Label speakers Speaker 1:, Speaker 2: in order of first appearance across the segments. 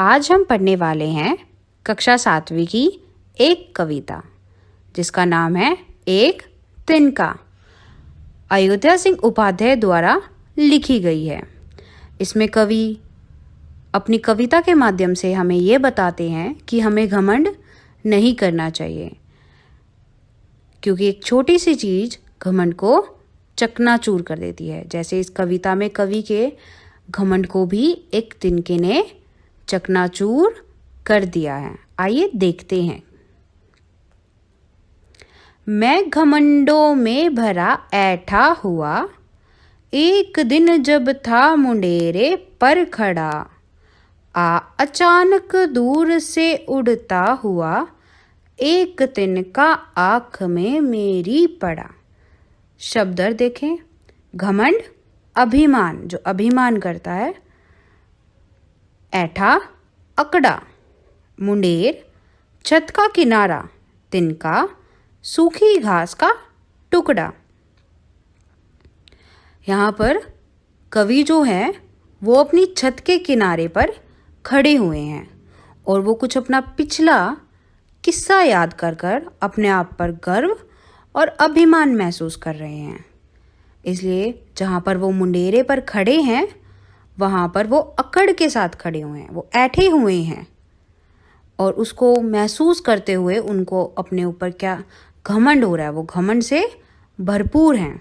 Speaker 1: आज हम पढ़ने वाले हैं कक्षा 7वीं की एक कविता जिसका नाम है एक तिनका। अयोध्या सिंह उपाध्याय द्वारा लिखी गई है। इसमें कवि अपनी कविता के माध्यम से हमें ये बताते हैं कि हमें घमंड नहीं करना चाहिए, क्योंकि एक छोटी सी चीज़ घमंड को चकनाचूर कर देती है। जैसे इस कविता में कवि के घमंड को भी एक तिनके ने चकनाचूर कर दिया है। आइए देखते हैं। मैं घमंडों में भरा ऐठा हुआ, एक दिन जब था मुंडेरे पर खड़ा, अचानक दूर से उड़ता हुआ, एक तिनका आँख में मेरी पड़ा। शब्द अर्थ देखें। घमंड अभिमान, जो अभिमान करता है। ऐठा अकड़ा, मुंडेर छत का किनारा, तिनका सूखी घास का टुकड़ा। यहाँ पर कवि जो है वो अपनी छत के किनारे पर खड़े हुए हैं और वो कुछ अपना पिछला किस्सा याद कर कर अपने आप पर गर्व और अभिमान महसूस कर रहे हैं। इसलिए जहाँ पर वो मुंडेरे पर खड़े हैं वहाँ पर वो अकड़ के साथ खड़े हुए हैं, वो ऐठे हुए हैं और उसको महसूस करते हुए उनको अपने ऊपर क्या घमंड हो रहा है, वो घमंड से भरपूर हैं।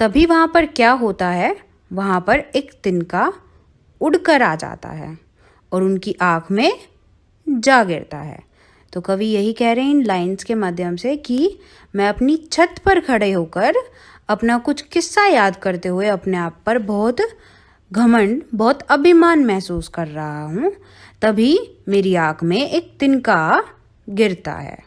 Speaker 1: तभी वहाँ पर क्या होता है, वहाँ पर एक तिनका उड़कर आ जाता है और उनकी आँख में जा गिरता है। तो कवि यही कह रहे हैं इन लाइंस के माध्यम से कि मैं अपनी छत पर खड़े होकर अपना कुछ किस्सा याद करते हुए अपने आप पर बहुत घमंड, बहुत अभिमान महसूस कर रहा हूँ। तभी मेरी आँख में एक तिनका गिरता है।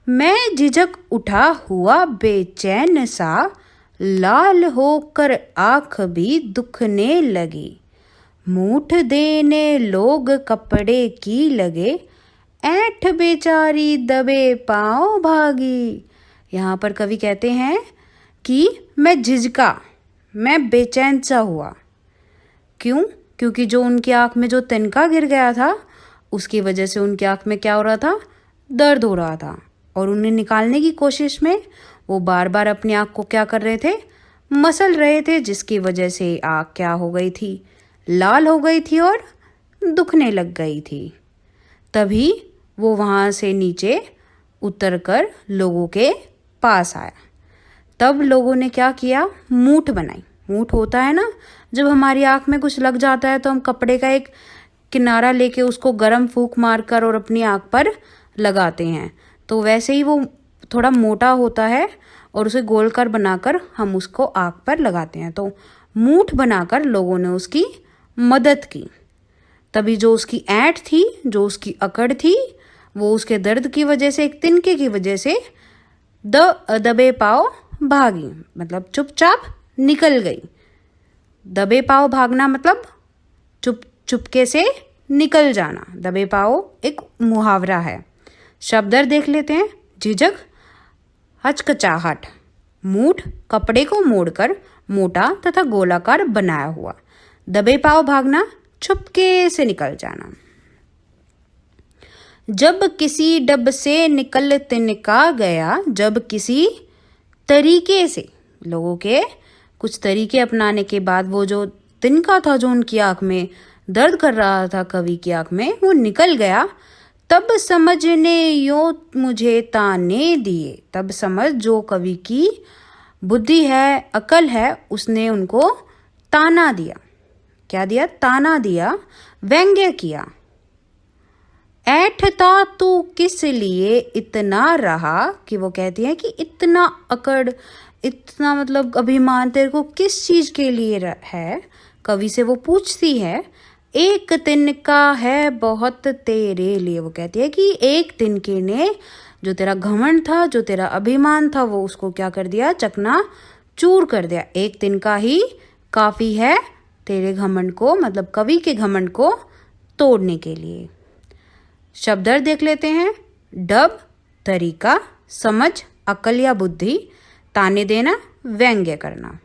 Speaker 1: मैं झिझक उठा हुआ बेचैन सा, लाल होकर आँख भी दुखने लगी। मूठ देने लोग कपड़े की लगे, ऐंठ बेचारी दबे पाँव भागी। यहाँ पर कवि कहते हैं कि मैं झिझका, मैं बेचैन सा हुआ। क्यों? क्योंकि जो उनकी आँख में जो तिनका गिर गया था उसकी वजह से उनकी आँख में क्या हो रहा था, दर्द हो रहा था और उन्हें निकालने की कोशिश में वो बार बार अपनी आँख को क्या कर रहे थे, मसल रहे थे, जिसकी वजह से आँख क्या हो गई थी, लाल हो गई थी और दुखने लग गई थी। तभी वो वहाँ से नीचे उतरकर लोगों के पास आया। तब लोगों ने क्या किया, मूठ बनाई। मूठ होता है ना, जब हमारी आँख में कुछ लग जाता है तो हम कपड़े का एक किनारा लेके उसको गर्म फूंक मारकर और अपनी आँख पर लगाते हैं। तो वैसे ही वो थोड़ा मोटा होता है और उसे गोल कर बनाकर हम उसको आँख पर लगाते हैं। तो मूठ बनाकर लोगों ने उसकी मदद की। तभी जो उसकी ऐंठ थी, जो उसकी अकड़ थी, वो उसके दर्द की वजह से, एक तिनके की वजह से दबे पाँव भागी, मतलब चुपचाप निकल गई। दबे पाँव भागना मतलब चुपके से निकल जाना। दबे पाँव एक मुहावरा है। शब्द अर्थ देख लेते हैं। झिझक हचकचाहट, मूठ कपड़े को मोड़कर मोटा तथा गोलाकार बनाया हुआ, दबे पाँव भागना, चुपके से निकल जाना। जब किसी डब से निकल तिनका गया, जब किसी तरीके से, लोगों के कुछ तरीके अपनाने के बाद वो जो तिनका था जो उनकी आँख में दर्द कर रहा था, कवि की आँख में, वो निकल गया। तब समझने यो मुझे ताने दिए। तब समझ, जो कवि की बुद्धि है, अकल है, उसने उनको ताना दिया। क्या दिया? ताना दिया, व्यंग्य किया। ऐठता तू किस लिए इतना रहा, कि वो कहती है कि इतना अकड़, इतना मतलब अभिमान तेरे को किस चीज़ के लिए है। कवि से वो पूछती है। एक तिनका है बहुत तेरे लिए, वो कहती है कि एक तिनके ने जो तेरा घमंड था, जो तेरा अभिमान था, वो उसको क्या कर दिया, चकना चूर कर दिया। एक तिनका ही काफ़ी है तेरे घमंड को, मतलब कवि के घमंड को तोड़ने के लिए। शब्द अर्थ देख लेते हैं। डब तरीका, समझ, अकल या बुद्धि, ताने देना, व्यंग्य करना।